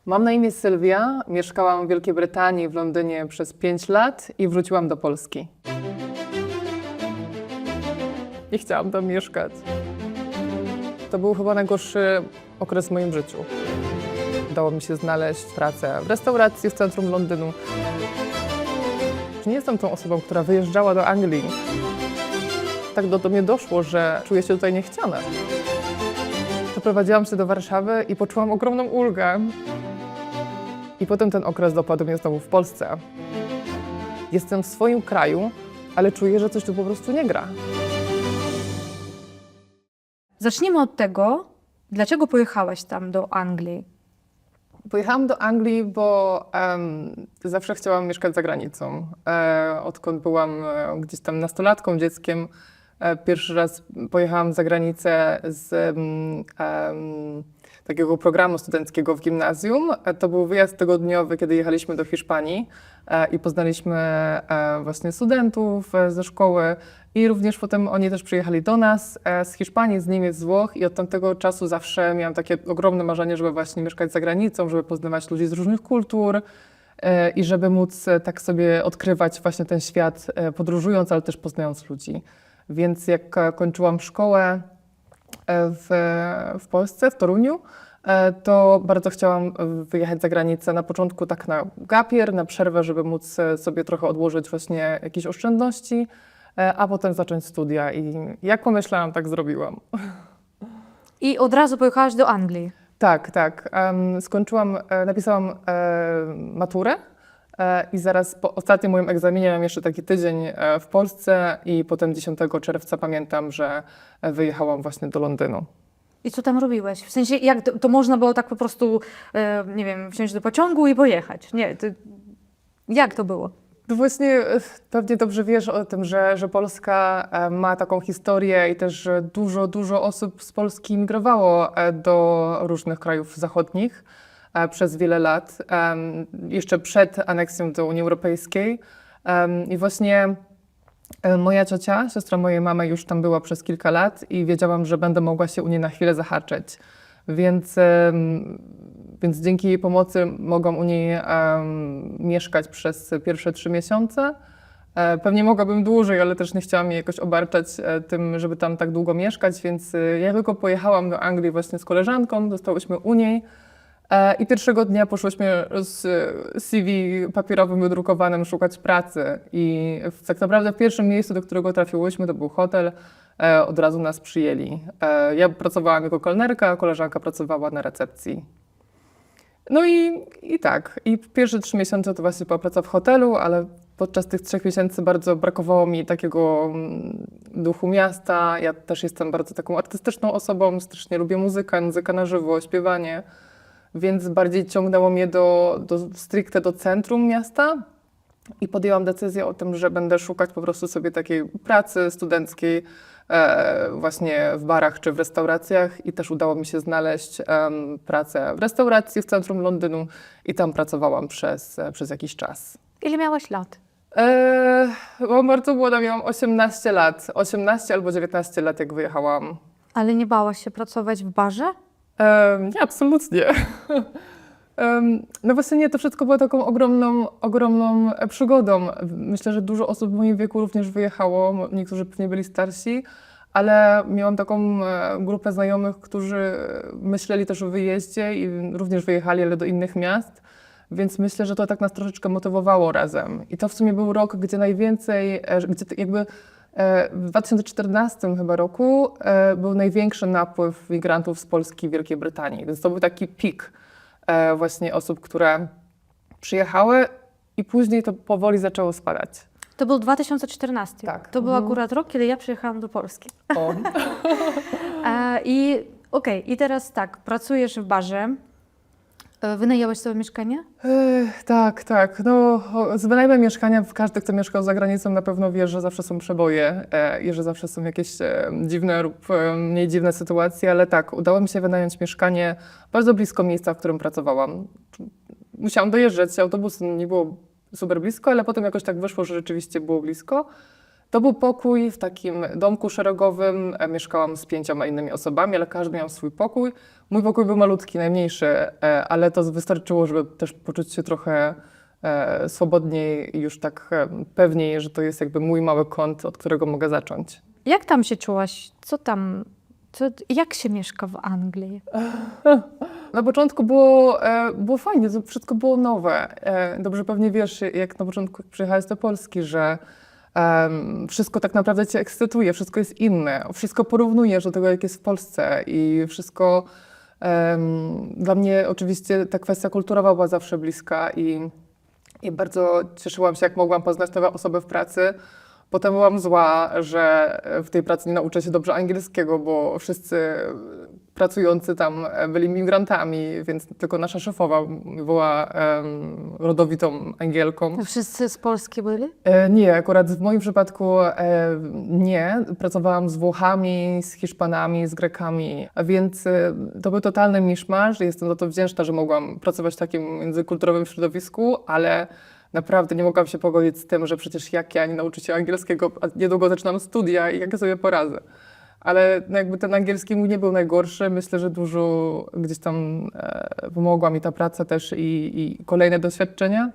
Mam na imię Sylwia, mieszkałam w Wielkiej Brytanii, w Londynie przez 5 lat i wróciłam do Polski. I chciałam tam mieszkać. To był chyba najgorszy okres w moim życiu. Udało mi się znaleźć pracę w restauracji w centrum Londynu. Nie jestem tą osobą, która wyjeżdżała do Anglii. Tak do mnie doszło, że czuję się tutaj niechciana. Przeprowadziłam się do Warszawy i poczułam ogromną ulgę. I potem ten okres dopadł mnie znowu w Polsce. Jestem w swoim kraju, ale czuję, że coś tu po prostu nie gra. Zacznijmy od tego, dlaczego pojechałaś tam do Anglii? Pojechałam do Anglii, bo zawsze chciałam mieszkać za granicą. Odkąd byłam gdzieś tam nastolatką, dzieckiem, pierwszy raz pojechałam za granicę z takiego programu studenckiego w gimnazjum. To był wyjazd tygodniowy, kiedy jechaliśmy do Hiszpanii i poznaliśmy właśnie studentów ze szkoły i również potem oni też przyjechali do nas z Hiszpanii, z Niemiec, z Włoch i od tamtego czasu zawsze miałam takie ogromne marzenie, żeby właśnie mieszkać za granicą, żeby poznawać ludzi z różnych kultur i żeby móc tak sobie odkrywać właśnie ten świat podróżując, ale też poznając ludzi. Więc jak kończyłam szkołę w Polsce, w Toruniu, to bardzo chciałam wyjechać za granicę. Na początku tak na gap year, na przerwę, żeby móc sobie trochę odłożyć właśnie jakieś oszczędności, a potem zacząć studia. I jak pomyślałam, tak zrobiłam. I od razu pojechałaś do Anglii. Tak, tak. Napisałam maturę i zaraz po ostatnim moim egzaminie miałam jeszcze taki tydzień w Polsce i potem 10 czerwca pamiętam, że wyjechałam właśnie do Londynu. I co tam robiłeś? W sensie, jak to można było tak po prostu, nie wiem, wsiąść do pociągu i pojechać? Nie, jak to było? No właśnie, pewnie dobrze wiesz o tym, że Polska ma taką historię i też że dużo osób z Polski migrowało do różnych krajów zachodnich przez wiele lat, jeszcze przed aneksją do Unii Europejskiej. I właśnie moja ciocia, siostra mojej mamy już tam była przez kilka lat i wiedziałam, że będę mogła się u niej na chwilę zahaczyć. Więc dzięki jej pomocy mogłam u niej mieszkać przez pierwsze 3 miesiące. Pewnie mogłabym dłużej, ale też nie chciałam jej jakoś obarczać tym, żeby tam tak długo mieszkać, więc ja tylko pojechałam do Anglii właśnie z koleżanką, zostałyśmy u niej i pierwszego dnia poszłyśmy z CV papierowym wydrukowanym szukać pracy. I tak naprawdę w pierwszym miejscu, do którego trafiłyśmy, to był hotel. Od razu nas przyjęli. Ja pracowałam jako kelnerka, a koleżanka pracowała na recepcji. No i tak. I pierwsze 3 miesiące to właśnie była praca w hotelu, ale podczas tych 3 miesięcy bardzo brakowało mi takiego duchu miasta. Ja też jestem bardzo taką artystyczną osobą, strasznie lubię muzykę na żywo, śpiewanie, więc bardziej ciągnęło mnie stricte do centrum miasta. I podjęłam decyzję o tym, że będę szukać po prostu sobie takiej pracy studenckiej właśnie w barach czy w restauracjach i też udało mi się znaleźć pracę w restauracji w centrum Londynu i tam pracowałam przez jakiś czas. Ile miałaś lat? Bo bardzo młoda, miałam 18 lat, 18 albo 19 lat jak wyjechałam. Ale nie bałaś się pracować w barze? Nie, absolutnie. No właśnie nie, to wszystko było taką ogromną przygodą. Myślę, że dużo osób w moim wieku również wyjechało, niektórzy pewnie byli starsi, ale miałam taką grupę znajomych, którzy myśleli też o wyjeździe i również wyjechali, ale do innych miast, więc myślę, że to tak nas troszeczkę motywowało razem. I to w sumie był rok, gdzie najwięcej, gdzie jakby w 2014 chyba roku był największy napływ migrantów z Polski i Wielkiej Brytanii, więc to był taki pik właśnie osób, które przyjechały i później to powoli zaczęło spadać. To był 2014. Tak. To był akurat rok, kiedy ja przyjechałam do Polski. O. I teraz tak, pracujesz w barze. Wynajęłaś sobie mieszkanie? Tak. No, z wynajmem mieszkania każdy, kto mieszkał za granicą, na pewno wie, że zawsze są przeboje i że zawsze są jakieś dziwne lub mniej dziwne sytuacje, ale tak, udało mi się wynająć mieszkanie bardzo blisko miejsca, w którym pracowałam. Musiałam dojeżdżać autobusem, nie było super blisko, ale potem jakoś tak wyszło, że rzeczywiście było blisko. To był pokój w takim domku szeregowym. Mieszkałam z 5 innymi osobami, ale każdy miał swój pokój. Mój pokój był malutki, najmniejszy, ale to wystarczyło, żeby też poczuć się trochę swobodniej i już tak pewniej, że to jest jakby mój mały kąt, od którego mogę zacząć. Jak tam się czułaś? Jak się mieszka w Anglii? Na początku było fajnie, to wszystko było nowe. Dobrze pewnie wiesz, jak na początku przyjechałeś do Polski, że wszystko tak naprawdę cię ekscytuje, wszystko jest inne, wszystko porównujesz do tego, jak jest w Polsce i wszystko dla mnie oczywiście ta kwestia kulturowa była zawsze bliska i bardzo cieszyłam się, jak mogłam poznać nowe osoby w pracy. Potem byłam zła, że w tej pracy nie nauczę się dobrze angielskiego, bo wszyscy pracujący tam byli migrantami, więc tylko nasza szefowa była rodowitą Angielką. To wszyscy z Polski byli? Nie, akurat w moim przypadku nie. Pracowałam z Włochami, z Hiszpanami, z Grekami, a więc to był totalny miszmasz. Jestem za to wdzięczna, że mogłam pracować w takim międzykulturowym środowisku, ale naprawdę nie mogłam się pogodzić z tym, że przecież jak ja nie nauczę się angielskiego, a niedługo zaczynam studia i jak ja sobie poradzę. Ale no jakby ten angielski mój nie był najgorszy. Myślę, że dużo gdzieś tam pomogła mi ta praca też i kolejne doświadczenia.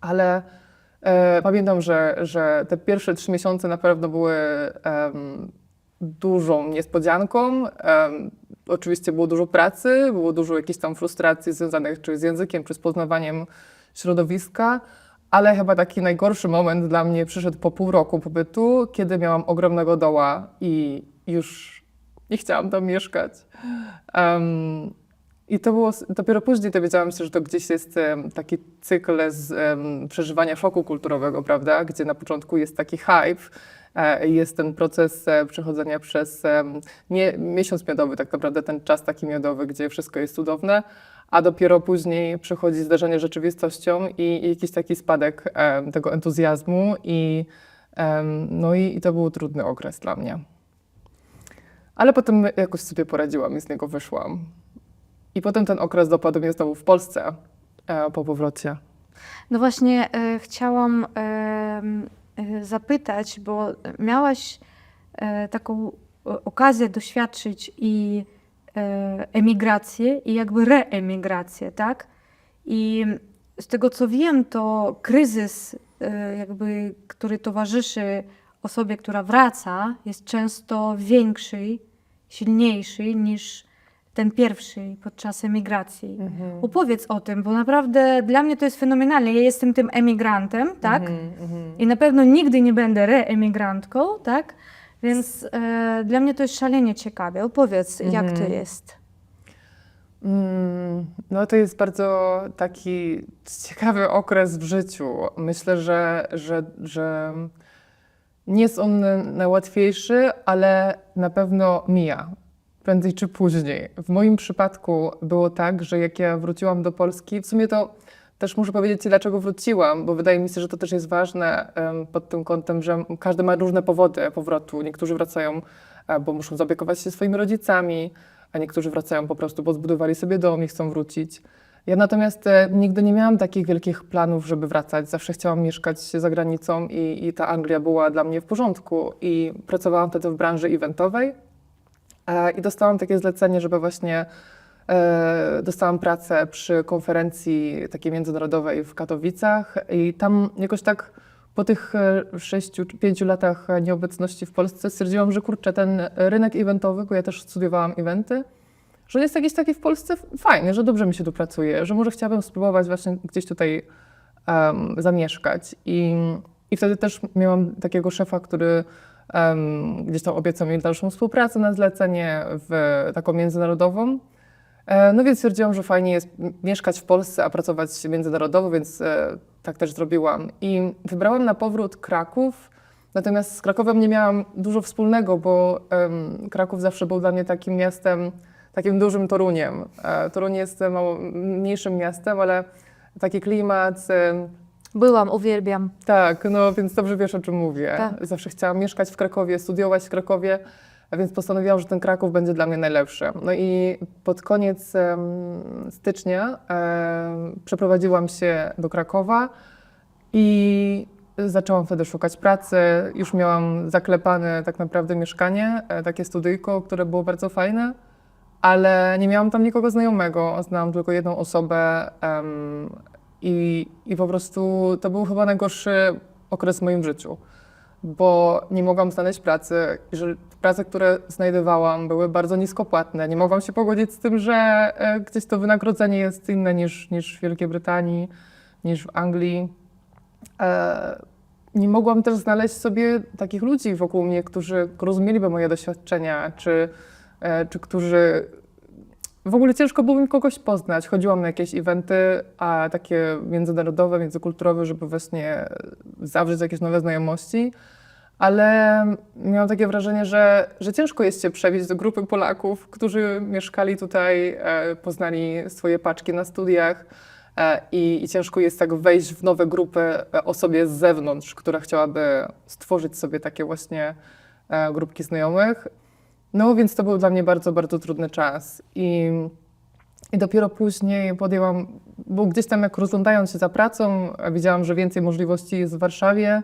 Ale pamiętam, że te pierwsze 3 miesiące na pewno były dużą niespodzianką. Oczywiście było dużo pracy, było dużo jakichś tam frustracji związanych czy z językiem, czy z poznawaniem środowiska, ale chyba taki najgorszy moment dla mnie przyszedł po pół roku pobytu, kiedy miałam ogromnego doła i już nie chciałam tam mieszkać. I to było, dopiero później dowiedziałam się, że to gdzieś jest taki cykl z przeżywania szoku kulturowego, prawda? Gdzie na początku jest taki hype, jest ten proces przechodzenia przez nie miesiąc miodowy, tak naprawdę ten czas taki miodowy, gdzie wszystko jest cudowne, a dopiero później przychodzi zderzenie z rzeczywistością i jakiś taki spadek tego entuzjazmu no i to był trudny okres dla mnie. Ale potem jakoś sobie poradziłam i z niego wyszłam. I potem ten okres dopadł mnie znowu w Polsce po powrocie. No właśnie chciałam zapytać, bo miałaś taką okazję doświadczyć i emigrację i jakby reemigrację, tak? I z tego co wiem, to kryzys jakby, który towarzyszy osobie, która wraca, jest często większy, silniejszy niż ten pierwszy podczas emigracji. Opowiedz o tym, bo naprawdę dla mnie to jest fenomenalne. Ja jestem tym emigrantem, tak? I na pewno nigdy nie będę reemigrantką, tak? Więc dla mnie to jest szalenie ciekawe. Opowiedz, jak to jest. No to jest bardzo taki ciekawy okres w życiu. Myślę, że nie jest on najłatwiejszy, ale na pewno mija. Prędzej czy później. W moim przypadku było tak, że jak ja wróciłam do Polski, w sumie to też muszę powiedzieć Ci, dlaczego wróciłam, bo wydaje mi się, że to też jest ważne pod tym kątem, że każdy ma różne powody powrotu. Niektórzy wracają, bo muszą zaopiekować się swoimi rodzicami, a niektórzy wracają po prostu, bo zbudowali sobie dom i chcą wrócić. Ja natomiast nigdy nie miałam takich wielkich planów, żeby wracać. Zawsze chciałam mieszkać za granicą i ta Anglia była dla mnie w porządku. I pracowałam wtedy w branży eventowej. I dostałam takie zlecenie, żeby właśnie dostałam pracę przy konferencji takiej międzynarodowej w Katowicach i tam jakoś tak po tych 6-5 latach nieobecności w Polsce stwierdziłam, że kurczę, ten rynek eventowy, bo ja też studiowałam eventy, że jest jakiś taki w Polsce fajny, że dobrze mi się tu pracuje, że może chciałabym spróbować właśnie gdzieś tutaj zamieszkać. I wtedy też miałam takiego szefa, który gdzieś tam obiecał mi dalszą współpracę na zlecenie taką międzynarodową. No więc stwierdziłam, że fajnie jest mieszkać w Polsce, a pracować międzynarodowo, więc tak też zrobiłam. I wybrałam na powrót Kraków, natomiast z Krakowem nie miałam dużo wspólnego, bo Kraków zawsze był dla mnie takim miastem, takim dużym Toruniem. Toruń jest mało mniejszym miastem, ale taki klimat. Byłam, uwielbiam. Tak, no więc dobrze wiesz, o czym mówię. Tak. Zawsze chciałam mieszkać w Krakowie, studiować w Krakowie, a więc postanowiłam, że ten Kraków będzie dla mnie najlepszy. No i pod koniec stycznia przeprowadziłam się do Krakowa i zaczęłam wtedy szukać pracy, już miałam zaklepane tak naprawdę mieszkanie, takie studyjko, które było bardzo fajne, ale nie miałam tam nikogo znajomego, znałam tylko jedną osobę i po prostu to był chyba najgorszy okres w moim życiu, bo nie mogłam znaleźć pracy i że prace, które znajdowałam, były bardzo niskopłatne. Nie mogłam się pogodzić z tym, że gdzieś to wynagrodzenie jest inne niż w Wielkiej Brytanii, niż w Anglii. Nie mogłam też znaleźć sobie takich ludzi wokół mnie, którzy rozumieliby moje doświadczenia, czy którzy... W ogóle ciężko było mi kogoś poznać. Chodziłam na jakieś eventy, a takie międzynarodowe, międzykulturowe, żeby właśnie zawrzeć jakieś nowe znajomości, ale miałam takie wrażenie, że ciężko jest się przewieźć do grupy Polaków, którzy mieszkali tutaj, poznali swoje paczki na studiach, i ciężko jest tak wejść w nowe grupy osobie z zewnątrz, która chciałaby stworzyć sobie takie właśnie grupki znajomych. No więc to był dla mnie bardzo, bardzo trudny czas i dopiero później podjęłam, bo gdzieś tam jak rozglądając się za pracą, widziałam, że więcej możliwości jest w Warszawie,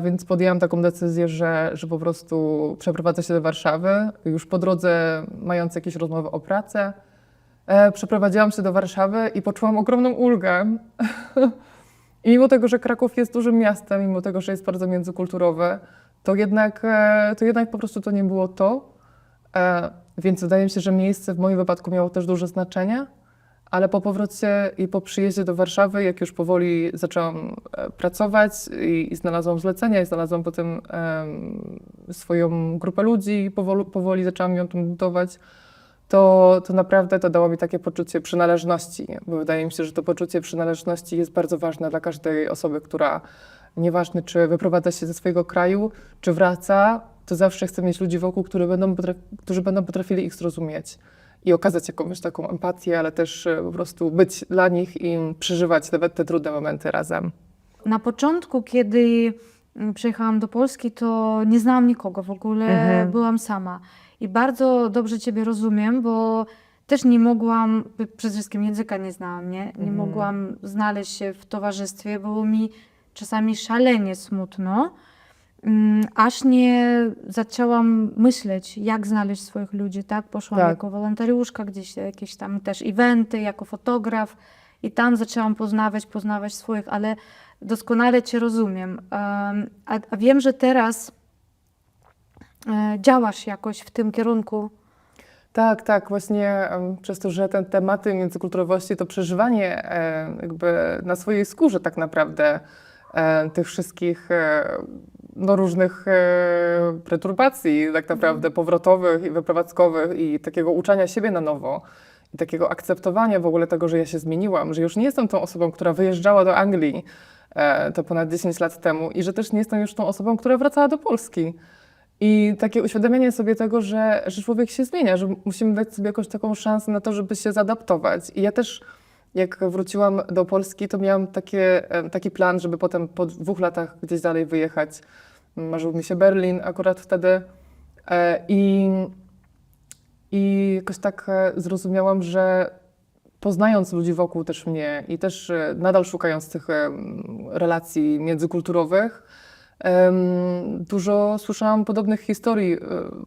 więc podjęłam taką decyzję, że po prostu przeprowadzę się do Warszawy, już po drodze mając jakieś rozmowy o pracę. Przeprowadziłam się do Warszawy i poczułam ogromną ulgę. I mimo tego, że Kraków jest dużym miastem, mimo tego, że jest bardzo międzykulturowe, to jednak po prostu to nie było to. Więc wydaje mi się, że miejsce w moim wypadku miało też duże znaczenie, ale po powrocie i po przyjeździe do Warszawy, jak już powoli zaczęłam pracować i znalazłam zlecenia i znalazłam potem swoją grupę ludzi i powoli zaczęłam ją tam budować, to naprawdę to dało mi takie poczucie przynależności, bo wydaje mi się, że to poczucie przynależności jest bardzo ważne dla każdej osoby, która nieważne czy wyprowadza się ze swojego kraju, czy wraca, to zawsze chce mieć ludzi wokół, którzy będą potrafili ich zrozumieć i okazać jakąś taką empatię, ale też po prostu być dla nich i przeżywać nawet te trudne momenty razem. Na początku, kiedy przyjechałam do Polski, to nie znałam nikogo w ogóle, byłam sama. I bardzo dobrze Ciebie rozumiem, bo też nie mogłam, przede wszystkim języka nie znałam, nie mogłam znaleźć się w towarzystwie, było mi czasami szalenie smutno, aż nie zaczęłam myśleć, jak znaleźć swoich ludzi, tak? Poszłam jako wolontariuszka, gdzieś jakieś tam też eventy, jako fotograf i tam zaczęłam poznawać swoich, ale doskonale Cię rozumiem. A wiem, że teraz działasz jakoś w tym kierunku. Tak, właśnie przez to, że te tematy międzykulturowości, to przeżywanie jakby na swojej skórze tak naprawdę tych wszystkich różnych perturbacji tak naprawdę powrotowych i wyprowadzkowych i takiego uczenia siebie na nowo i takiego akceptowania w ogóle tego, że ja się zmieniłam, że już nie jestem tą osobą, która wyjeżdżała do Anglii to ponad 10 lat temu i że też nie jestem już tą osobą, która wracała do Polski. I takie uświadomienie sobie tego, że człowiek się zmienia, że musimy dać sobie jakąś taką szansę na to, żeby się zaadaptować. I ja też, jak wróciłam do Polski, to miałam taki plan, żeby potem po 2 latach gdzieś dalej wyjechać. Marzył mi się Berlin akurat wtedy. I jakoś tak zrozumiałam, że poznając ludzi wokół też mnie i też nadal szukając tych relacji międzykulturowych, dużo słyszałam podobnych historii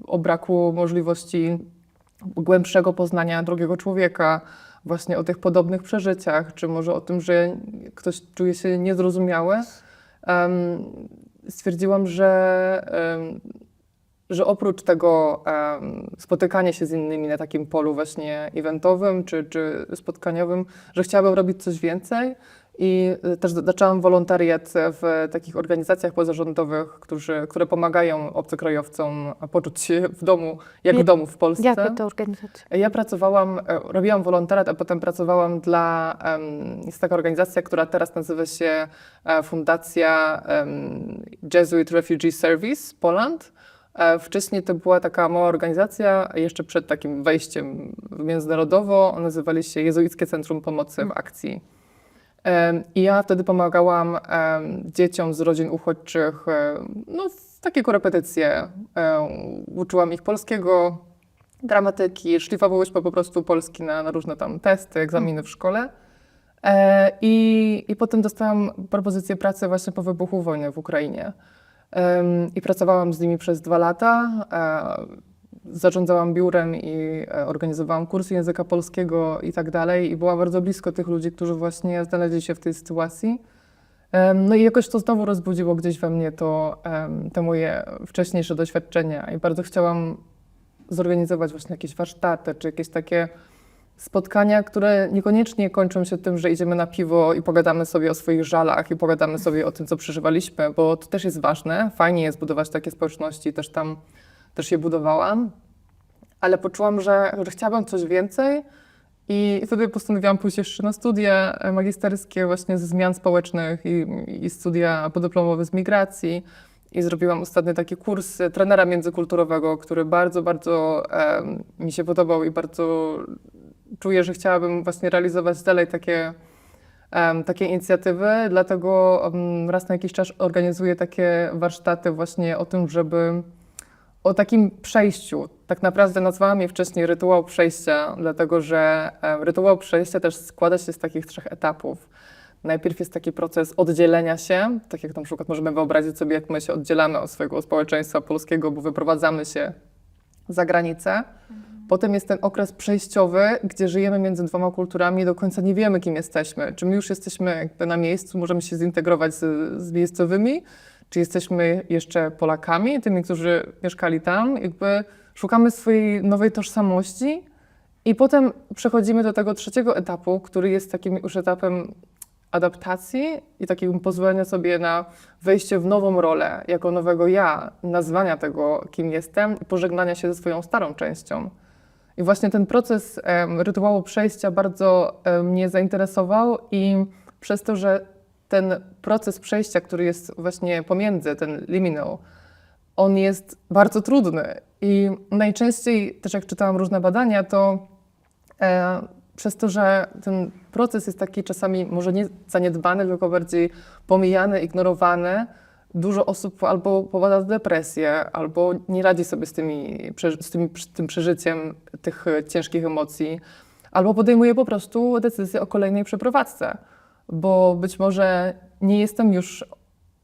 o braku możliwości głębszego poznania drugiego człowieka, właśnie o tych podobnych przeżyciach, czy może o tym, że ktoś czuje się niezrozumiały. Stwierdziłam, że oprócz tego spotykania się z innymi na takim polu właśnie eventowym czy spotkaniowym, że chciałabym robić coś więcej. I też zaczęłam wolontariat w takich organizacjach pozarządowych, które pomagają obcokrajowcom poczuć się w domu, jak w domu w Polsce. Jaka to organizacja? Ja robiłam wolontariat, a potem pracowałam jest taka organizacja, która teraz nazywa się Fundacja Jesuit Refugee Service Poland. Wcześniej to była taka mała organizacja, jeszcze przed takim wejściem międzynarodowo, nazywali się Jezuickie Centrum Pomocy w Akcji. I ja wtedy pomagałam dzieciom z rodzin uchodźczych w takie korepetycje. Uczyłam ich polskiego, gramatyki, szlifowałyśmy po prostu polski na różne tam testy, egzaminy w szkole. I potem dostałam propozycję pracy właśnie po wybuchu wojny w Ukrainie. I pracowałam z nimi przez 2 lata. Zarządzałam biurem i organizowałam kursy języka polskiego i tak dalej. I byłam bardzo blisko tych ludzi, którzy właśnie znaleźli się w tej sytuacji. No i jakoś to znowu rozbudziło gdzieś we mnie te moje wcześniejsze doświadczenia. I bardzo chciałam zorganizować właśnie jakieś warsztaty, czy jakieś takie spotkania, które niekoniecznie kończą się tym, że idziemy na piwo i pogadamy sobie o swoich żalach i pogadamy sobie o tym, co przeżywaliśmy, bo to też jest ważne. Fajnie jest budować takie społeczności, też je budowałam, ale poczułam, że chciałabym coś więcej i wtedy postanowiłam pójść jeszcze na studia magisterskie właśnie ze zmian społecznych i studia podyplomowe z migracji. I zrobiłam ostatni taki kurs trenera międzykulturowego, który bardzo, bardzo mi się podobał i bardzo czuję, że chciałabym właśnie realizować dalej takie inicjatywy. Dlatego raz na jakiś czas organizuję takie warsztaty właśnie o tym, o takim przejściu. Tak naprawdę nazwałam je wcześniej rytuał przejścia, dlatego że rytuał przejścia też składa się z takich 3 etapów. Najpierw jest taki proces oddzielenia się, tak jak na przykład możemy wyobrazić sobie, jak my się oddzielamy od swojego społeczeństwa polskiego, bo wyprowadzamy się za granicę. Potem jest ten okres przejściowy, gdzie żyjemy między 2 kulturami i do końca nie wiemy, kim jesteśmy. Czy my już jesteśmy jakby na miejscu, możemy się zintegrować z miejscowymi, czy jesteśmy jeszcze Polakami, tymi, którzy mieszkali tam. Jakby szukamy swojej nowej tożsamości i potem przechodzimy do tego 3. etapu, który jest takim już etapem adaptacji i takiego pozwolenia sobie na wejście w nową rolę, jako nowego ja, nazwania tego, kim jestem i pożegnania się ze swoją starą częścią. I właśnie ten proces rytuału przejścia bardzo mnie zainteresował i przez to, że ten proces przejścia, który jest właśnie pomiędzy, ten liminal, on jest bardzo trudny i najczęściej, też jak czytałam różne badania, to przez to, że ten proces jest taki czasami może nie zaniedbany, tylko bardziej pomijany, ignorowany, dużo osób albo popada w depresję, albo nie radzi sobie z tym przeżyciem tych ciężkich emocji, albo podejmuje po prostu decyzję o kolejnej przeprowadzce, bo być może nie jestem już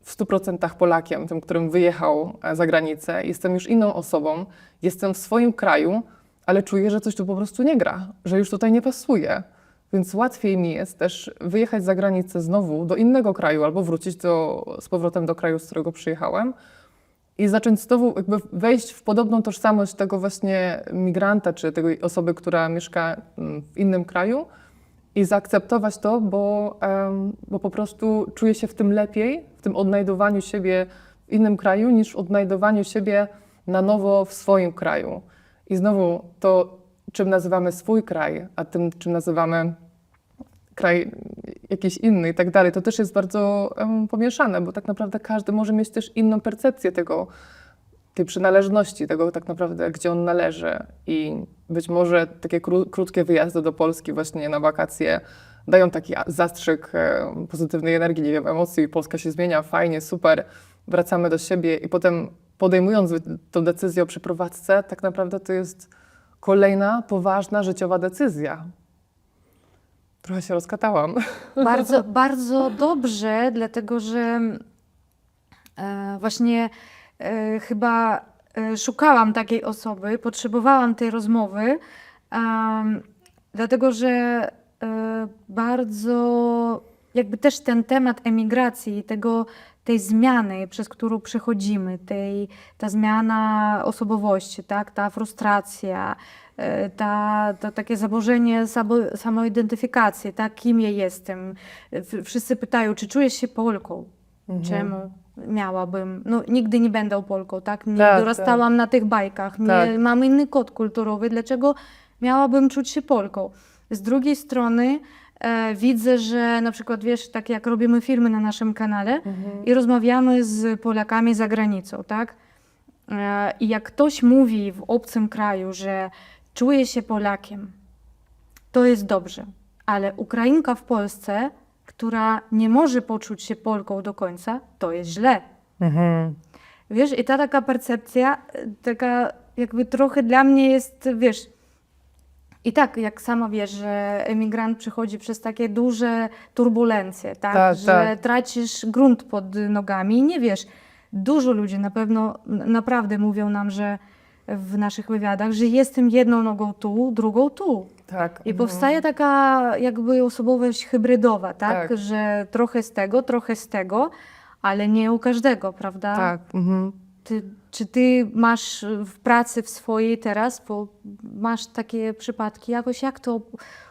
w 100% Polakiem, tym, którym wyjechał za granicę, jestem już inną osobą, jestem w swoim kraju, ale czuję, że coś tu po prostu nie gra, że już tutaj nie pasuje. Więc łatwiej mi jest też wyjechać za granicę znowu do innego kraju albo wrócić z powrotem do kraju, z którego przyjechałem i zacząć znowu jakby wejść w podobną tożsamość tego właśnie migranta czy tej osoby, która mieszka w innym kraju i zaakceptować to, bo po prostu czuję się w tym lepiej, w tym odnajdowaniu siebie w innym kraju niż w odnajdowaniu siebie na nowo w swoim kraju. I znowu to, czym nazywamy swój kraj, a tym, czym nazywamy kraj jakiś inny i tak dalej, to też jest bardzo pomieszane, bo tak naprawdę każdy może mieć też inną percepcję tej przynależności, tego tak naprawdę, gdzie on należy. I być może takie krótkie wyjazdy do Polski właśnie na wakacje dają taki zastrzyk pozytywnej energii, nie wiem, emocji, Polska się zmienia, fajnie, super, wracamy do siebie i potem podejmując tę decyzję o przeprowadzce, tak naprawdę to jest kolejna poważna życiowa decyzja. Trochę się rozkatałam. Bardzo, bardzo dobrze, dlatego że właśnie chyba szukałam takiej osoby, potrzebowałam tej rozmowy, dlatego że bardzo jakby też ten temat emigracji, tej zmiany, przez którą przechodzimy, ta zmiana osobowości, tak? Ta frustracja, to takie zaburzenie samoidentyfikacji, tak? Kim ja jestem. Wszyscy pytają, czy czujesz się Polką? Czemu? Miałabym. No, nigdy nie będę Polką, tak? Nie Tak, dorastałam na tych bajkach, nie, mam inny kod kulturowy, dlaczego miałabym czuć się Polką? Z drugiej strony widzę, że na przykład, wiesz, tak jak robimy filmy na naszym kanale i rozmawiamy z Polakami za granicą, tak? I jak ktoś mówi w obcym kraju, że czuje się Polakiem, to jest dobrze, ale Ukrainka w Polsce, która nie może poczuć się Polką do końca, to jest źle. Wiesz, i ta taka percepcja, taka jakby trochę dla mnie jest, wiesz, I tak, jak sama wiesz, że emigrant przechodzi przez takie duże turbulencje, tak? Tak, Że tak. tracisz grunt pod nogami i nie wiesz. Dużo ludzi na pewno naprawdę mówią nam, że w naszych wywiadach, że jestem jedną nogą tu, drugą tu. Tak. I powstaje taka jakby osobowość hybrydowa, tak? Tak. Że trochę z tego, ale nie u każdego, prawda? Tak. Czy ty masz w pracy w swojej teraz, bo masz takie przypadki jakoś, jak to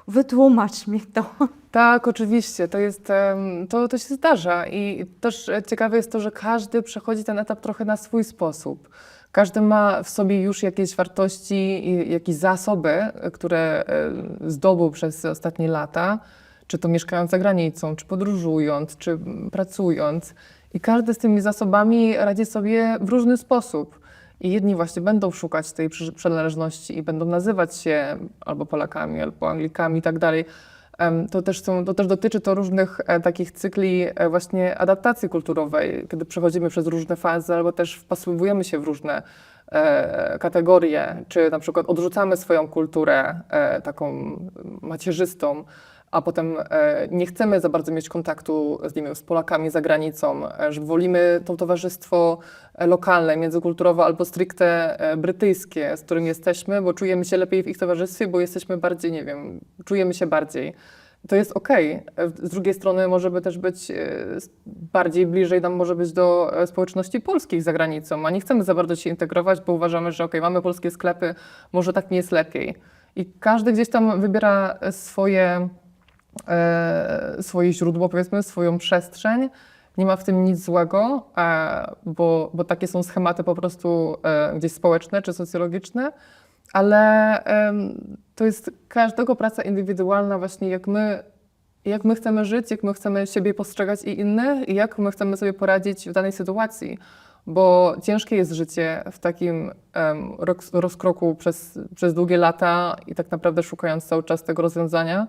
wytłumacz mi to? Tak, oczywiście. To jest, to się zdarza i też ciekawe jest to, że każdy przechodzi ten etap trochę na swój sposób. Każdy ma w sobie już jakieś wartości i jakieś zasoby, które zdobył przez ostatnie lata, czy to mieszkając za granicą, czy podróżując, czy pracując. I każdy z tymi zasobami radzi sobie w różny sposób. I jedni właśnie będą szukać tej przynależności i będą nazywać się albo Polakami, albo Anglikami i tak dalej. To też dotyczy to różnych takich cykli właśnie adaptacji kulturowej, kiedy przechodzimy przez różne fazy, albo też wpasowujemy się w różne kategorie, czy na przykład odrzucamy swoją kulturę taką macierzystą, a potem nie chcemy za bardzo mieć kontaktu z, nie wiem, z Polakami za granicą, że wolimy to towarzystwo lokalne, międzykulturowe albo stricte brytyjskie, z którym jesteśmy, bo czujemy się lepiej w ich towarzystwie, bo jesteśmy bardziej, nie wiem, czujemy się bardziej. To jest okej. Z drugiej strony możemy też być bardziej bliżej nam może być do społeczności polskich za granicą, a nie chcemy za bardzo się integrować, bo uważamy, że okej, mamy polskie sklepy, może tak nie jest lepiej. I każdy gdzieś tam wybiera swoje źródło, powiedzmy, swoją przestrzeń. Nie ma w tym nic złego, bo takie są schematy po prostu gdzieś społeczne czy socjologiczne, ale to jest każdego praca indywidualna właśnie, jak my chcemy żyć, jak my chcemy siebie postrzegać i innych i jak my chcemy sobie poradzić w danej sytuacji. Bo ciężkie jest życie w takim rozkroku przez długie lata i tak naprawdę szukając cały czas tego rozwiązania.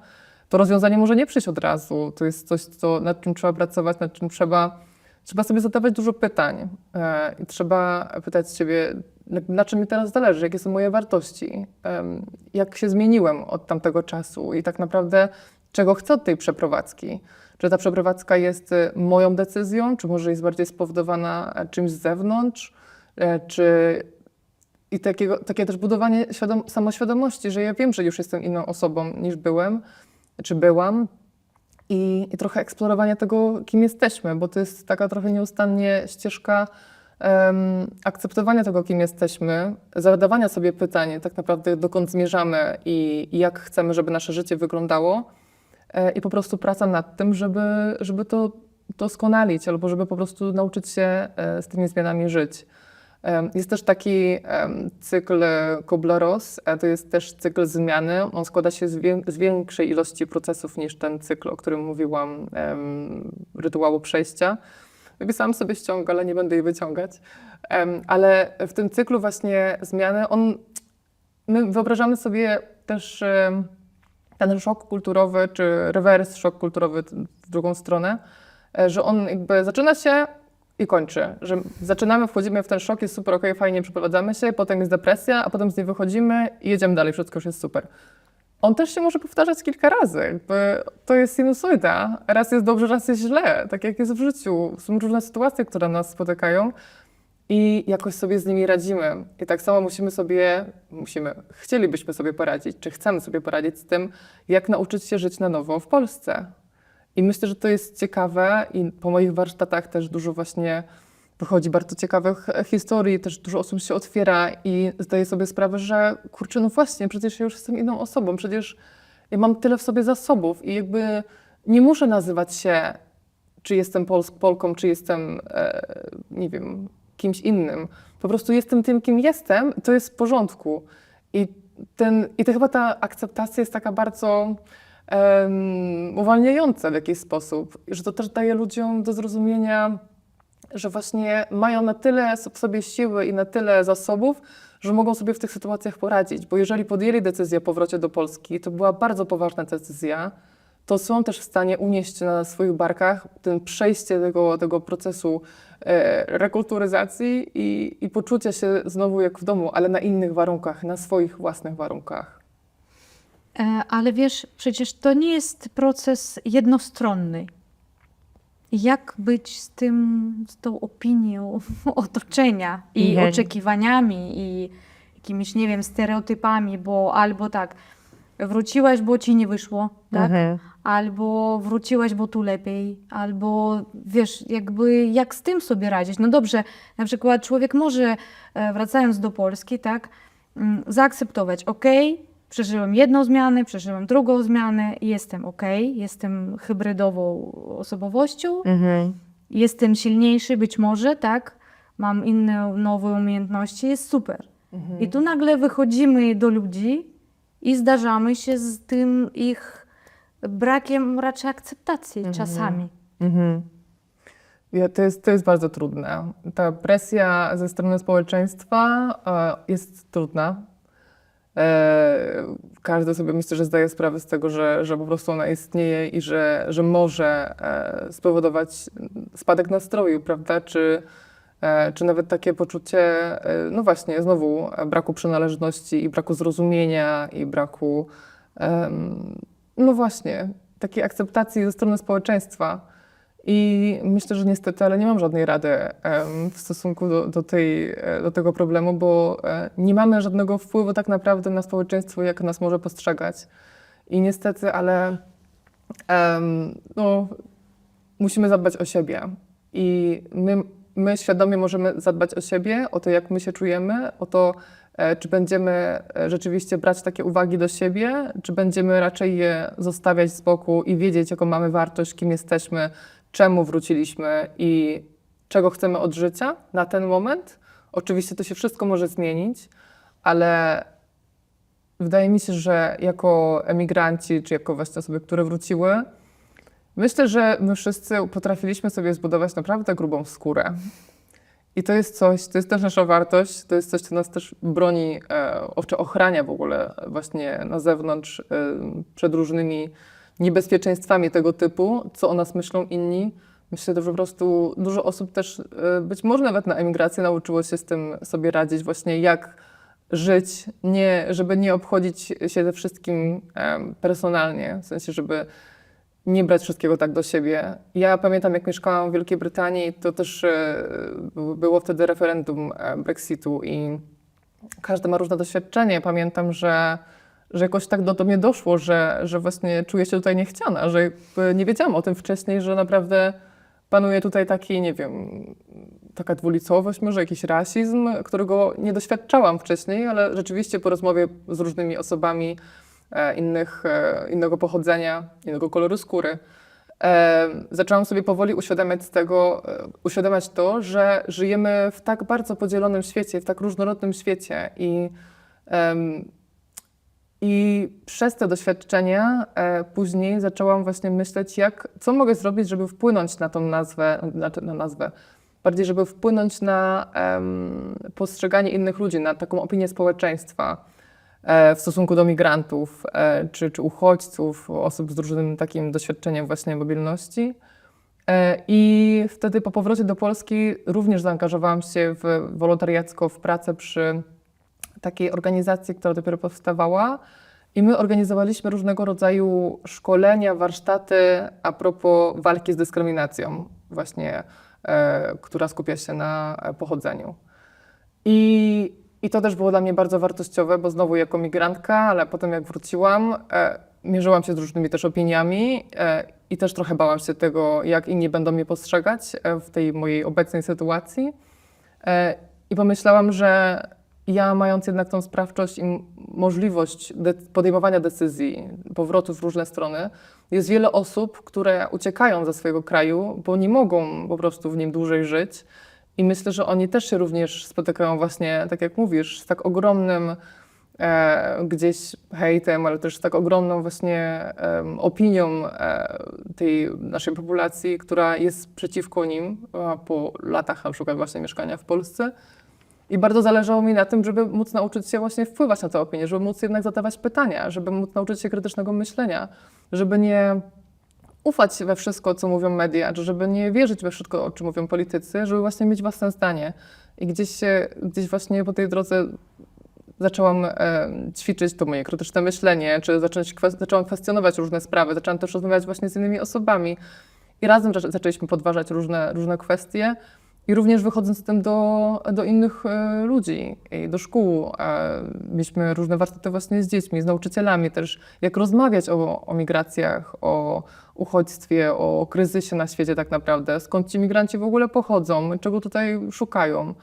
To rozwiązanie może nie przyjść od razu. To jest coś, nad czym trzeba pracować, nad czym trzeba sobie zadawać dużo pytań. I trzeba pytać siebie, na czym mi teraz zależy, jakie są moje wartości, jak się zmieniłem od tamtego czasu i tak naprawdę czego chcę od tej przeprowadzki. Czy ta przeprowadzka jest moją decyzją, czy może jest bardziej spowodowana czymś z zewnątrz, i takie też budowanie samoświadomości, że ja wiem, że już jestem inną osobą niż byłem, czy byłam i trochę eksplorowania tego, kim jesteśmy, bo to jest taka trochę nieustannie ścieżka akceptowania tego, kim jesteśmy, zadawania sobie pytań, tak naprawdę dokąd zmierzamy i jak chcemy, żeby nasze życie wyglądało i po prostu praca nad tym, żeby to doskonalić albo żeby po prostu nauczyć się z tymi zmianami żyć. Jest też taki cykl Kubler-Ross, to jest też cykl zmiany. On składa się z większej ilości procesów niż ten cykl, o którym mówiłam, rytuału przejścia. Wypisałam sobie ściąg, ale nie będę jej wyciągać. Ale w tym cyklu właśnie zmiany, my wyobrażamy sobie też ten szok kulturowy, czy rewers szok kulturowy w drugą stronę, że on jakby zaczyna się i kończy, że zaczynamy, wchodzimy w ten szok, jest super, okej, fajnie, przeprowadzamy się, potem jest depresja, a potem z niej wychodzimy i jedziemy dalej, wszystko już jest super. On też się może powtarzać kilka razy, jakby to jest sinusoida, raz jest dobrze, raz jest źle, tak jak jest w życiu. Są różne sytuacje, które nas spotykają i jakoś sobie z nimi radzimy. I tak samo chcielibyśmy sobie poradzić, czy chcemy sobie poradzić z tym, jak nauczyć się żyć na nowo w Polsce. I myślę, że to jest ciekawe i po moich warsztatach też dużo właśnie wychodzi bardzo ciekawych historii, też dużo osób się otwiera i zdaję sobie sprawę, że kurczę, no właśnie, przecież ja już jestem inną osobą, przecież ja mam tyle w sobie zasobów i jakby nie muszę nazywać się, czy jestem Polką, czy jestem, nie wiem, kimś innym. Po prostu jestem tym, kim jestem, to jest w porządku. I to chyba ta akceptacja jest taka bardzo uwalniająca w jakiś sposób, że to też daje ludziom do zrozumienia, że właśnie mają na tyle w sobie siły i na tyle zasobów, że mogą sobie w tych sytuacjach poradzić. Bo jeżeli podjęli decyzję o powrocie do Polski, to była bardzo poważna decyzja, to są też w stanie unieść na swoich barkach ten przejście tego procesu rekulturyzacji i poczucia się znowu jak w domu, ale na innych warunkach, na swoich własnych warunkach. Ale wiesz, przecież to nie jest proces jednostronny. Jak być z tą opinią otoczenia i Mhm. oczekiwaniami i jakimiś, nie wiem, stereotypami, bo albo tak, wróciłaś, bo ci nie wyszło, tak? Albo wróciłaś, bo tu lepiej, albo wiesz, jakby jak z tym sobie radzić? No dobrze, na przykład człowiek może, wracając do Polski, tak, zaakceptować, przeżyłem jedną zmianę, przeżyłem drugą zmianę i jestem jestem hybrydową osobowością, jestem silniejszy być może, tak, mam inne nowe umiejętności, jest super. I tu nagle wychodzimy do ludzi i zdarzamy się z tym ich brakiem raczej akceptacji czasami. To jest bardzo trudne. Ta presja ze strony społeczeństwa jest trudna. Każdy sobie myślę, że zdaje sprawę z tego, że po prostu ona istnieje i że może spowodować spadek nastroju, prawda? Czy nawet takie poczucie, no właśnie, znowu braku przynależności i braku zrozumienia i braku, no właśnie, takiej akceptacji ze strony społeczeństwa. I myślę, że niestety, ale nie mam żadnej rady w stosunku do tego problemu, bo nie mamy żadnego wpływu tak naprawdę na społeczeństwo, jak nas może postrzegać. I niestety, ale no, musimy zadbać o siebie. I my świadomie możemy zadbać o siebie, o to, jak my się czujemy, o to, czy będziemy rzeczywiście brać takie uwagi do siebie, czy będziemy raczej je zostawiać z boku i wiedzieć, jaką mamy wartość, kim jesteśmy, czemu wróciliśmy i czego chcemy od życia na ten moment. Oczywiście to się wszystko może zmienić, ale wydaje mi się, że jako emigranci, czy jako właśnie osoby, które wróciły, myślę, że my wszyscy potrafiliśmy sobie zbudować naprawdę grubą skórę. I to jest coś, to jest też nasza wartość, to jest coś, co nas też broni, czy ochrania w ogóle właśnie na zewnątrz przed różnymi niebezpieczeństwami tego typu, co o nas myślą inni. Myślę, że po prostu dużo osób też, być może nawet na emigracji, nauczyło się z tym sobie radzić, właśnie jak żyć, żeby nie obchodzić się ze wszystkim personalnie, w sensie, żeby nie brać wszystkiego tak do siebie. Ja pamiętam, jak mieszkałam w Wielkiej Brytanii, to też było wtedy referendum Brexitu i każdy ma różne doświadczenie. Pamiętam, że jakoś tak do mnie doszło, że właśnie czuję się tutaj niechciana, że jakby nie wiedziałam o tym wcześniej, że naprawdę panuje tutaj taki, nie wiem, taka dwulicowość, może jakiś rasizm, którego nie doświadczałam wcześniej, ale rzeczywiście po rozmowie z różnymi osobami innego pochodzenia, innego koloru skóry, zaczęłam sobie powoli uświadamiać to, że żyjemy w tak bardzo podzielonym świecie, w tak różnorodnym świecie i przez te doświadczenia później zaczęłam właśnie myśleć, co mogę zrobić, żeby wpłynąć na tą nazwę, bardziej żeby wpłynąć na postrzeganie innych ludzi, na taką opinię społeczeństwa w stosunku do migrantów czy uchodźców, osób z różnym takim doświadczeniem właśnie mobilności. I wtedy po powrocie do Polski również zaangażowałam się wolontariacko w pracę przy takiej organizacji, która dopiero powstawała. I my organizowaliśmy różnego rodzaju szkolenia, warsztaty a propos walki z dyskryminacją, właśnie, która skupia się na pochodzeniu. I to też było dla mnie bardzo wartościowe, bo znowu jako migrantka, ale potem jak wróciłam, mierzyłam się z różnymi też opiniami i też trochę bałam się tego, jak inni będą mnie postrzegać w tej mojej obecnej sytuacji. I pomyślałam, że ja, mając jednak tą sprawczość i możliwość podejmowania decyzji, powrotu w różne strony, jest wiele osób, które uciekają ze swojego kraju, bo nie mogą po prostu w nim dłużej żyć. I myślę, że oni też się również spotykają właśnie, tak jak mówisz, z tak ogromnym gdzieś hejtem, ale też z tak ogromną właśnie opinią tej naszej populacji, która jest przeciwko nim po latach na przykład właśnie mieszkania w Polsce. I bardzo zależało mi na tym, żeby móc nauczyć się właśnie wpływać na tę opinię, żeby móc jednak zadawać pytania, żeby móc nauczyć się krytycznego myślenia, żeby nie ufać we wszystko, co mówią media, czy żeby nie wierzyć we wszystko, o czym mówią politycy, żeby właśnie mieć własne zdanie. I gdzieś właśnie po tej drodze zaczęłam ćwiczyć to moje krytyczne myślenie, czy zaczęłam kwestionować różne sprawy, zaczęłam też rozmawiać właśnie z innymi osobami i razem zaczęliśmy podważać różne kwestie i również wychodząc z tym do innych ludzi i do szkół. Mieliśmy różne warsztaty właśnie z dziećmi, z nauczycielami też, jak rozmawiać o migracjach, o uchodźstwie, o kryzysie na świecie tak naprawdę, skąd ci migranci w ogóle pochodzą, czego tutaj szukają.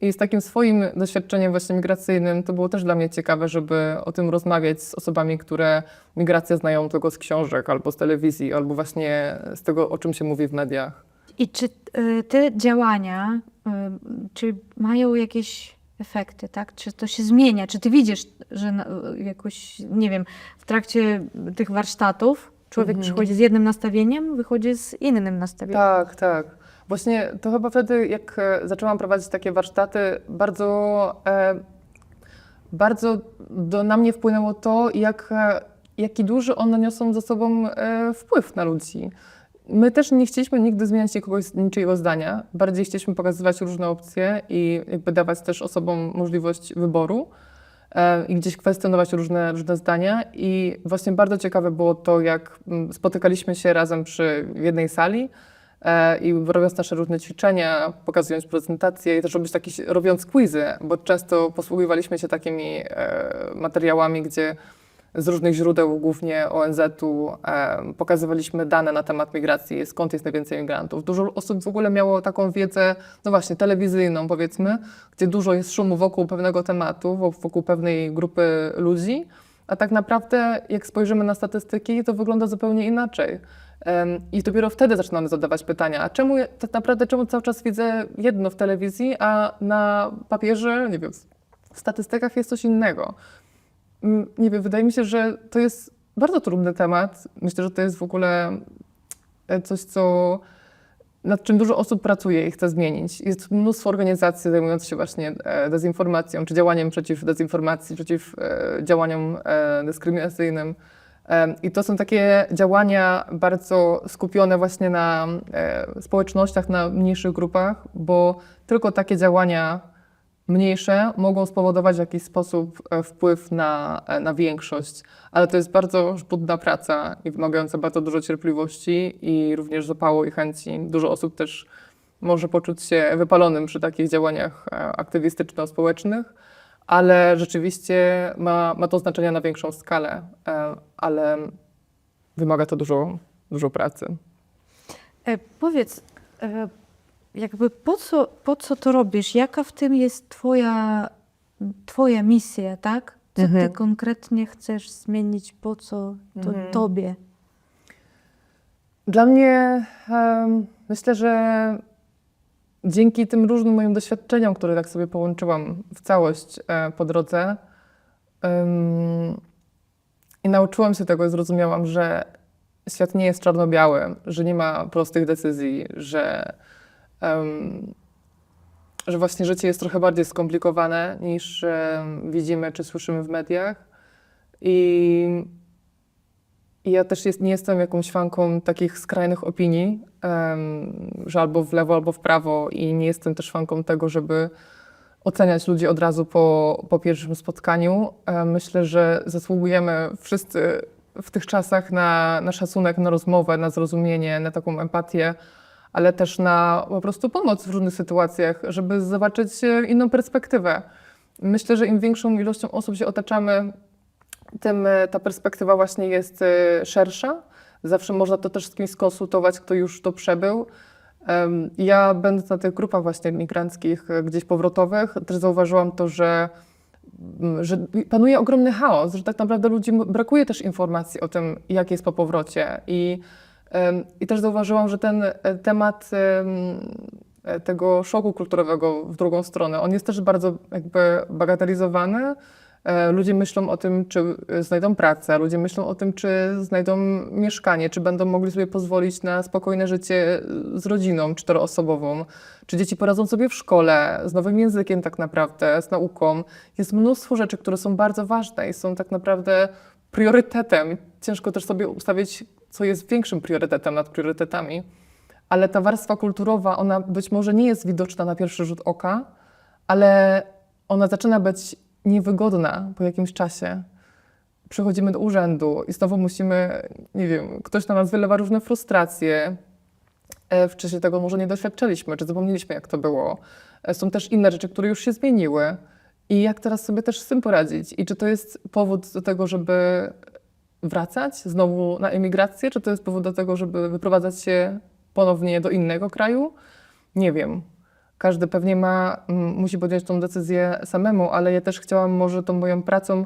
I z takim swoim doświadczeniem właśnie migracyjnym to było też dla mnie ciekawe, żeby o tym rozmawiać z osobami, które migrację znają tylko z książek albo z telewizji, albo właśnie z tego, o czym się mówi w mediach. I czy te działania, czy mają jakieś efekty, tak? Czy to się zmienia? Czy ty widzisz, że jakoś, nie wiem, w trakcie tych warsztatów człowiek przychodzi z jednym nastawieniem, wychodzi z innym nastawieniem? Tak, tak. Właśnie to chyba wtedy, jak zaczęłam prowadzić takie warsztaty, bardzo na mnie wpłynęło to, jaki duży one niosą za sobą wpływ na ludzi. My też nie chcieliśmy nigdy zmieniać niczyjego zdania, bardziej chcieliśmy pokazywać różne opcje i jakby dawać też osobom możliwość wyboru i gdzieś kwestionować różne zdania. I właśnie bardzo ciekawe było to, jak spotykaliśmy się razem przy jednej sali i robiąc nasze różne ćwiczenia, pokazując prezentacje i też robiąc quizy, bo często posługiwaliśmy się takimi materiałami, gdzie z różnych źródeł, głównie ONZ-u, pokazywaliśmy dane na temat migracji, skąd jest najwięcej migrantów. Dużo osób w ogóle miało taką wiedzę, no właśnie, telewizyjną powiedzmy, gdzie dużo jest szumu wokół pewnego tematu, wokół pewnej grupy ludzi, a tak naprawdę jak spojrzymy na statystyki, to wygląda zupełnie inaczej. I dopiero wtedy zaczynamy zadawać pytania, a czemu tak naprawdę cały czas widzę jedno w telewizji, a na papierze, nie wiem, w statystykach jest coś innego. Nie wiem, wydaje mi się, że to jest bardzo trudny temat. Myślę, że to jest w ogóle coś, nad czym dużo osób pracuje i chce zmienić. Jest mnóstwo organizacji zajmujących się właśnie dezinformacją, czy działaniem przeciw dezinformacji, przeciw działaniom dyskryminacyjnym. I to są takie działania bardzo skupione właśnie na społecznościach, na mniejszych grupach, bo tylko takie działania mniejsze mogą spowodować w jakiś sposób wpływ na większość, ale to jest bardzo żmudna praca i wymagająca bardzo dużo cierpliwości i również zapału i chęci. Dużo osób też może poczuć się wypalonym przy takich działaniach aktywistyczno-społecznych, ale rzeczywiście ma to znaczenie na większą skalę, ale wymaga to dużo pracy. Powiedz, jakby po co to robisz? Jaka w tym jest twoja misja, tak? Co ty konkretnie chcesz zmienić? Po co to tobie? Dla mnie myślę, że dzięki tym różnym moim doświadczeniom, które tak sobie połączyłam w całość po drodze i nauczyłam się tego, zrozumiałam, że świat nie jest czarno-biały, że nie ma prostych decyzji, że właśnie życie jest trochę bardziej skomplikowane niż widzimy czy słyszymy w mediach. I ja też nie jestem jakąś fanką takich skrajnych opinii, że albo w lewo, albo w prawo i nie jestem też fanką tego, żeby oceniać ludzi od razu po pierwszym spotkaniu. Myślę, że zasługujemy wszyscy w tych czasach na szacunek, na rozmowę, na zrozumienie, na taką empatię, ale też na po prostu pomoc w różnych sytuacjach, żeby zobaczyć inną perspektywę. Myślę, że im większą ilością osób się otaczamy, tym ta perspektywa właśnie jest szersza. Zawsze można to też z kimś skonsultować, kto już to przebył. Ja będąc na tych grupach właśnie migranckich, gdzieś powrotowych, też zauważyłam to, że panuje ogromny chaos, że tak naprawdę ludziom brakuje też informacji o tym, jak jest po powrocie. I też zauważyłam, że ten temat tego szoku kulturowego w drugą stronę, on jest też bardzo jakby bagatelizowany. Ludzie myślą o tym, czy znajdą pracę, ludzie myślą o tym, czy znajdą mieszkanie, czy będą mogli sobie pozwolić na spokojne życie z rodziną 4-osobową, czy dzieci poradzą sobie w szkole, z nowym językiem tak naprawdę, z nauką. Jest mnóstwo rzeczy, które są bardzo ważne i są tak naprawdę priorytetem. Ciężko też sobie ustawić, co jest większym priorytetem nad priorytetami, ale ta warstwa kulturowa, ona być może nie jest widoczna na pierwszy rzut oka, ale ona zaczyna być niewygodna po jakimś czasie. Przychodzimy do urzędu i znowu musimy, nie wiem, ktoś na nas wylewa różne frustracje. Wcześniej tego może nie doświadczyliśmy, czy zapomnieliśmy, jak to było. Są też inne rzeczy, które już się zmieniły. I jak teraz sobie też z tym poradzić? I czy to jest powód do tego, żeby wracać znowu na emigrację, czy to jest powód do tego, żeby wyprowadzać się ponownie do innego kraju? Nie wiem. Każdy pewnie musi podjąć tą decyzję samemu, ale ja też chciałam może tą moją pracą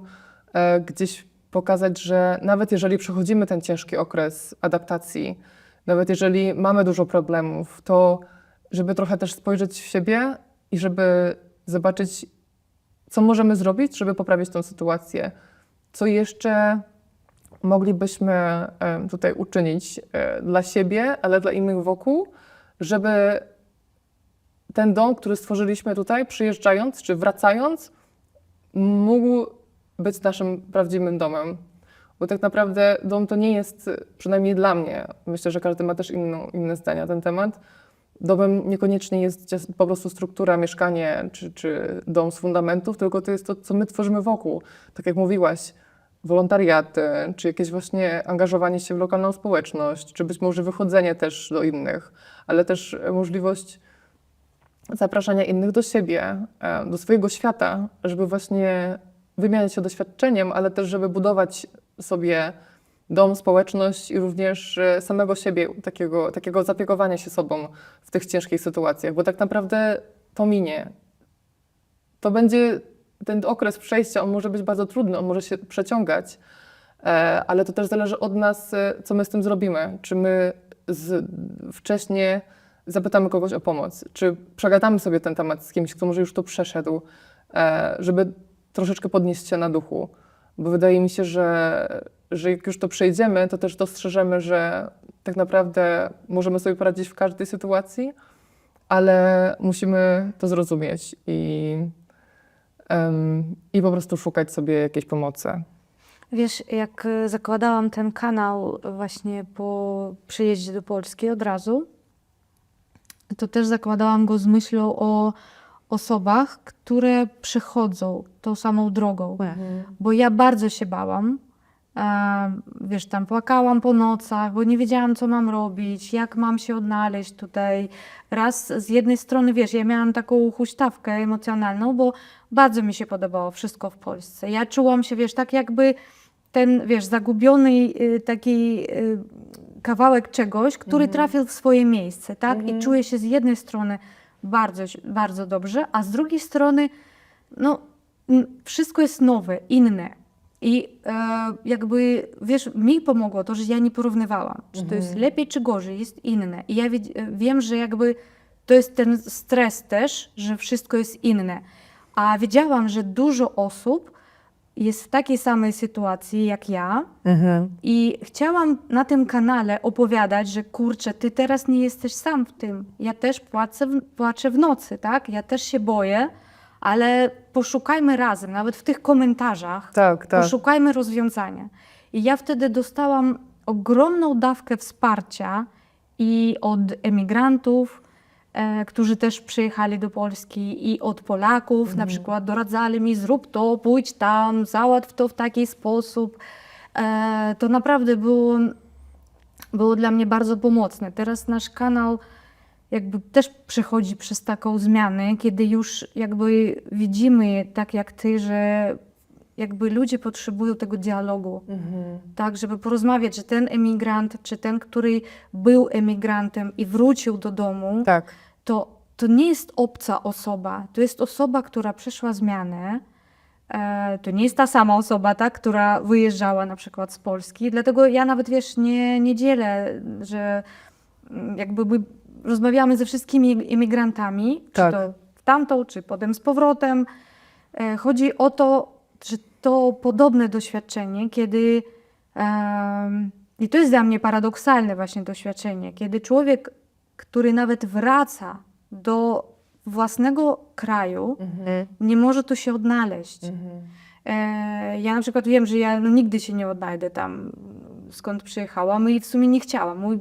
gdzieś pokazać, że nawet jeżeli przechodzimy ten ciężki okres adaptacji, nawet jeżeli mamy dużo problemów, to żeby trochę też spojrzeć w siebie i żeby zobaczyć, co możemy zrobić, żeby poprawić tę sytuację. Co jeszcze moglibyśmy tutaj uczynić dla siebie, ale dla innych wokół, żeby ten dom, który stworzyliśmy tutaj, przyjeżdżając czy wracając, mógł być naszym prawdziwym domem. Bo tak naprawdę dom to nie jest, przynajmniej dla mnie, myślę, że każdy ma też inne zdania na ten temat. Domem niekoniecznie jest po prostu struktura, mieszkanie czy dom z fundamentów, tylko to jest to, co my tworzymy wokół. Tak jak mówiłaś, wolontariaty, czy jakieś właśnie angażowanie się w lokalną społeczność, czy być może wychodzenie też do innych, ale też możliwość zapraszania innych do siebie, do swojego świata, żeby właśnie wymieniać się doświadczeniem, ale też żeby budować sobie dom, społeczność i również samego siebie, takiego zapiekowania się sobą w tych ciężkich sytuacjach, bo tak naprawdę to minie. To będzie ten okres przejścia, on może być bardzo trudny, on może się przeciągać, ale to też zależy od nas, co my z tym zrobimy. Czy my wcześniej zapytamy kogoś o pomoc, czy przegadamy sobie ten temat z kimś, kto może już to przeszedł, żeby troszeczkę podnieść się na duchu. Bo wydaje mi się, że jak już to przejdziemy, to też dostrzeżemy, że tak naprawdę możemy sobie poradzić w każdej sytuacji, ale musimy to zrozumieć i po prostu szukać sobie jakiejś pomocy. Wiesz, jak zakładałam ten kanał właśnie po przyjeździe do Polski od razu, to też zakładałam go z myślą o osobach, które przechodzą tą samą drogą. Bo ja bardzo się bałam. Wiesz, tam płakałam po nocach, bo nie wiedziałam, co mam robić, jak mam się odnaleźć tutaj. Raz z jednej strony, wiesz, ja miałam taką huśtawkę emocjonalną, bo bardzo mi się podobało wszystko w Polsce. Ja czułam się, wiesz, tak jakby ten, wiesz, zagubiony taki kawałek czegoś, który trafił w swoje miejsce, tak? I czuję się z jednej strony bardzo, bardzo dobrze, a z drugiej strony, no, wszystko jest nowe, inne. I jakby, wiesz, mi pomogło to, że ja nie porównywałam, czy to jest lepiej, czy gorzej, jest inne. I ja wiem, że jakby to jest ten stres też, że wszystko jest inne. A wiedziałam, że dużo osób jest w takiej samej sytuacji jak ja i chciałam na tym kanale opowiadać, że kurczę, ty teraz nie jesteś sam w tym. Ja też płaczę w nocy, tak? Ja też się boję, ale poszukajmy razem, nawet w tych komentarzach, Tak. poszukajmy rozwiązania. I ja wtedy dostałam ogromną dawkę wsparcia i od emigrantów, którzy też przyjechali do Polski, i od Polaków, na przykład doradzali mi, zrób to, pójdź tam, załatw to w taki sposób. To naprawdę było dla mnie bardzo pomocne. Teraz nasz kanał jakby też przechodzi przez taką zmianę, kiedy już jakby widzimy, tak jak ty, że jakby ludzie potrzebują tego dialogu, tak, żeby porozmawiać, że ten emigrant, czy ten, który był emigrantem i wrócił do domu, Tak. to nie jest obca osoba, to jest osoba, która przeszła zmianę. To nie jest ta sama osoba, tak, która wyjeżdżała na przykład z Polski. Dlatego ja nawet, wiesz, nie dzielę, że jakby rozmawiamy ze wszystkimi emigrantami, Tak. czy to w tamtą, czy potem z powrotem. Chodzi o to, że to podobne doświadczenie, kiedy i to jest dla mnie paradoksalne właśnie doświadczenie, kiedy człowiek, który nawet wraca do własnego kraju, nie może tu się odnaleźć. Ja na przykład wiem, że ja nigdy się nie odnajdę tam, skąd przyjechałam, i w sumie nie chciałam. Mój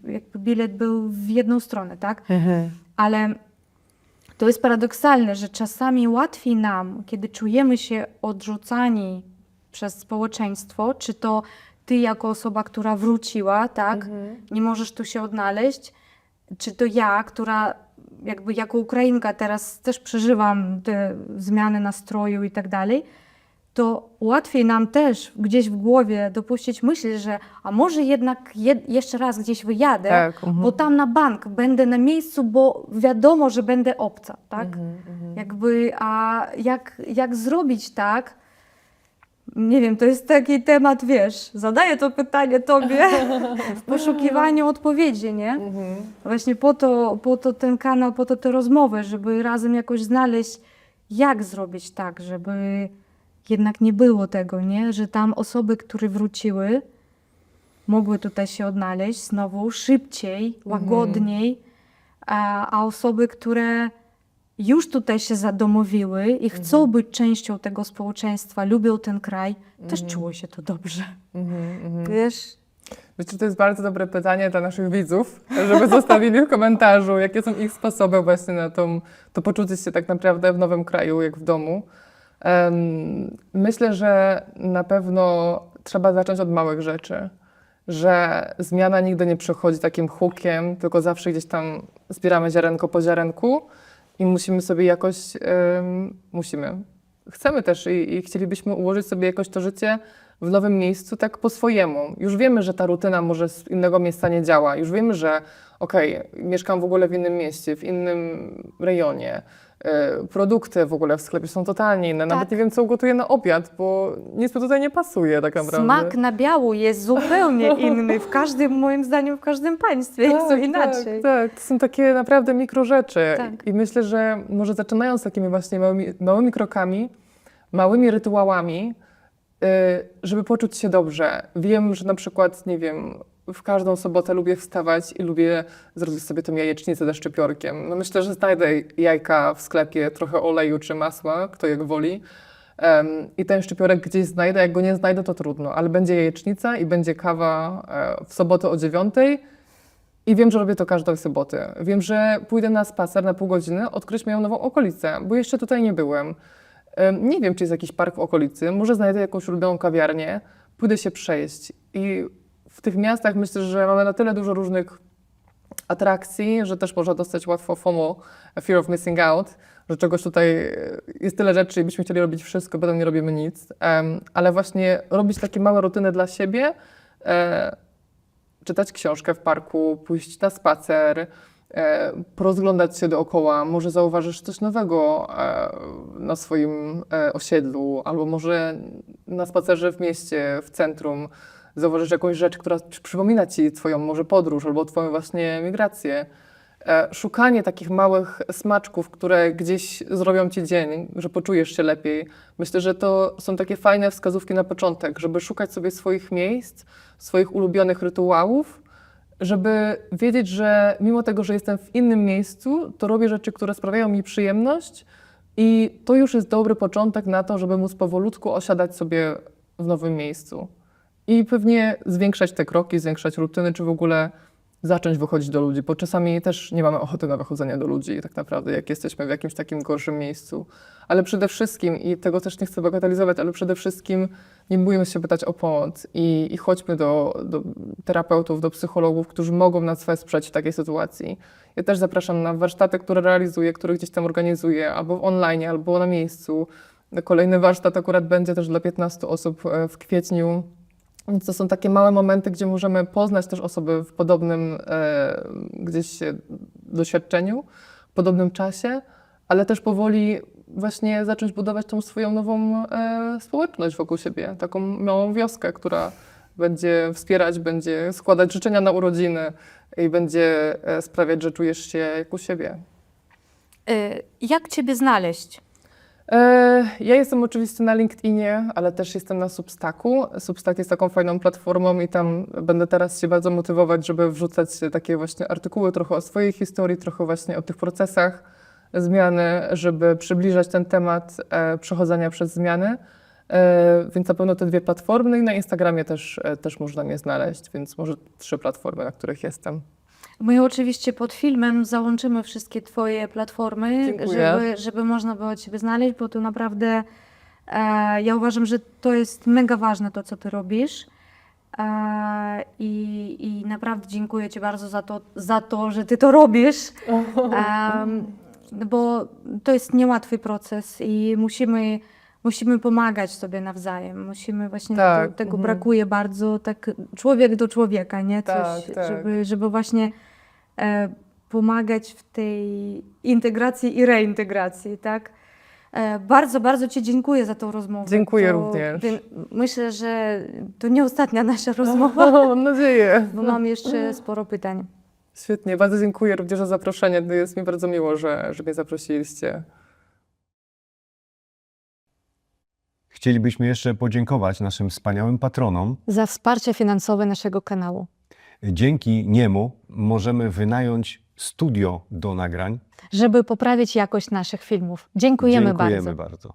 jakby bilet był w jedną stronę, tak? Ale to jest paradoksalne, że czasami łatwiej nam, kiedy czujemy się odrzucani przez społeczeństwo, czy to ty jako osoba, która wróciła, tak, nie możesz tu się odnaleźć, czy to ja, która jakby jako Ukrainka teraz też przeżywam te zmiany nastroju i tak dalej, to łatwiej nam też gdzieś w głowie dopuścić myśl, że a może jednak jeszcze raz gdzieś wyjadę, Tak, bo tam na bank będę na miejscu, bo wiadomo, że będę obca, tak? Jakby, a jak zrobić tak? Nie wiem, to jest taki temat, wiesz, zadaję to pytanie tobie w poszukiwaniu odpowiedzi, nie? Właśnie po to ten kanał, po to te rozmowy, żeby razem jakoś znaleźć, jak zrobić tak, żeby jednak nie było tego, nie? Że tam osoby, które wróciły, mogły tutaj się odnaleźć znowu szybciej, łagodniej, a osoby, które już tutaj się zadomowiły i chcą być częścią tego społeczeństwa, lubią ten kraj, też czuło się to dobrze. Wiesz? Myślę, że to jest bardzo dobre pytanie dla naszych widzów, żeby zostawili w komentarzu, jakie są ich sposoby właśnie na to poczucie się tak naprawdę w nowym kraju, jak w domu. Myślę, że na pewno trzeba zacząć od małych rzeczy, że zmiana nigdy nie przychodzi takim hukiem, tylko zawsze gdzieś tam zbieramy ziarenko po ziarenku i musimy sobie jakoś, chcemy też i chcielibyśmy ułożyć sobie jakoś to życie w nowym miejscu tak po swojemu. Już wiemy, że ta rutyna może z innego miejsca nie działa. Już wiemy, że mieszkam w ogóle w innym mieście, w innym rejonie. Produkty w ogóle w sklepie są totalnie inne. Nawet Tak. nie wiem, co ugotuję na obiad, bo nic mi tutaj nie pasuje tak naprawdę. Smak nabiału jest zupełnie inny w każdym, moim zdaniem, w każdym państwie jest to inaczej. Tak, to są takie naprawdę mikro rzeczy. Tak. I myślę, że może zaczynając takimi właśnie małymi krokami, małymi rytuałami, żeby poczuć się dobrze. Wiem, że na przykład, nie wiem, w każdą sobotę lubię wstawać i lubię zrobić sobie tą jajecznicę ze szczypiorkiem. No myślę, że znajdę jajka w sklepie, trochę oleju czy masła, kto jak woli. I ten szczypiorek gdzieś znajdę, jak go nie znajdę, to trudno, ale będzie jajecznica i będzie kawa w sobotę o 9:00 i wiem, że robię to każdej soboty. Wiem, że pójdę na spacer na pół godziny, odkryć moją nową okolicę, bo jeszcze tutaj nie byłem. Nie wiem, czy jest jakiś park w okolicy, może znajdę jakąś ulubioną kawiarnię, pójdę się przejść. I w tych miastach myślę, że mamy na tyle dużo różnych atrakcji, że też można dostać łatwo FOMO, Fear of Missing Out, że czegoś tutaj jest tyle rzeczy i byśmy chcieli robić wszystko, potem nie robimy nic. Ale właśnie robić takie małe rutyny dla siebie, czytać książkę w parku, pójść na spacer, porozglądać się dookoła, może zauważysz coś nowego na swoim osiedlu, albo może na spacerze w mieście, w centrum zauważysz jakąś rzecz, która przypomina ci twoją może podróż albo twoją właśnie migrację. Szukanie takich małych smaczków, które gdzieś zrobią ci dzień, że poczujesz się lepiej. Myślę, że to są takie fajne wskazówki na początek, żeby szukać sobie swoich miejsc, swoich ulubionych rytuałów, żeby wiedzieć, że mimo tego, że jestem w innym miejscu, to robię rzeczy, które sprawiają mi przyjemność i to już jest dobry początek na to, żeby móc powolutku osiadać sobie w nowym miejscu. I pewnie zwiększać te kroki, zwiększać rutyny, czy w ogóle zacząć wychodzić do ludzi, bo czasami też nie mamy ochoty na wychodzenie do ludzi tak naprawdę, jak jesteśmy w jakimś takim gorszym miejscu. Ale przede wszystkim, i tego też nie chcę bagatelizować, ale przede wszystkim nie bójmy się pytać o pomoc i chodźmy do terapeutów, do psychologów, którzy mogą nas wesprzeć w takiej sytuacji. Ja też zapraszam na warsztaty, które realizuję, które gdzieś tam organizuję, albo w online, albo na miejscu. Kolejny warsztat akurat będzie też dla 15 osób w kwietniu. Więc to są takie małe momenty, gdzie możemy poznać też osoby w podobnym gdzieś doświadczeniu, w podobnym czasie, ale też powoli właśnie zacząć budować tą swoją nową społeczność wokół siebie, taką małą wioskę, która będzie wspierać, będzie składać życzenia na urodziny i będzie sprawiać, że czujesz się jak u siebie. Jak Ciebie znaleźć? Ja jestem oczywiście na LinkedInie, ale też jestem na Substacku. Substack jest taką fajną platformą i tam będę teraz się bardzo motywować, żeby wrzucać takie właśnie artykuły trochę o swojej historii, trochę właśnie o tych procesach zmiany, żeby przybliżać ten temat przechodzenia przez zmiany. Więc na pewno te dwie platformy, no i na Instagramie też można mnie znaleźć, więc może 3 platformy, na których jestem. My oczywiście pod filmem załączymy wszystkie Twoje platformy, Dziękuję. żeby można było Ciebie znaleźć, bo to naprawdę ja uważam, że to jest mega ważne to, co Ty robisz. I naprawdę dziękuję Ci bardzo za to, że Ty to robisz, bo to jest niełatwy proces i musimy pomagać sobie nawzajem. Musimy właśnie, Tak, tego brakuje bardzo, tak człowiek do człowieka, nie? Coś, Tak, tak. żeby właśnie pomagać w tej integracji i reintegracji, tak? Bardzo, bardzo Ci dziękuję za tą rozmowę. Dziękuję również. Myślę, że to nie ostatnia nasza rozmowa, Mam nadzieję. bo mam jeszcze sporo pytań. Świetnie, bardzo dziękuję również za zaproszenie. To jest mi bardzo miło, że mnie zaprosiliście. Chcielibyśmy jeszcze podziękować naszym wspaniałym patronom. Za wsparcie finansowe naszego kanału. Dzięki niemu możemy wynająć studio do nagrań. Żeby poprawić jakość naszych filmów. Dziękujemy bardzo. bardzo.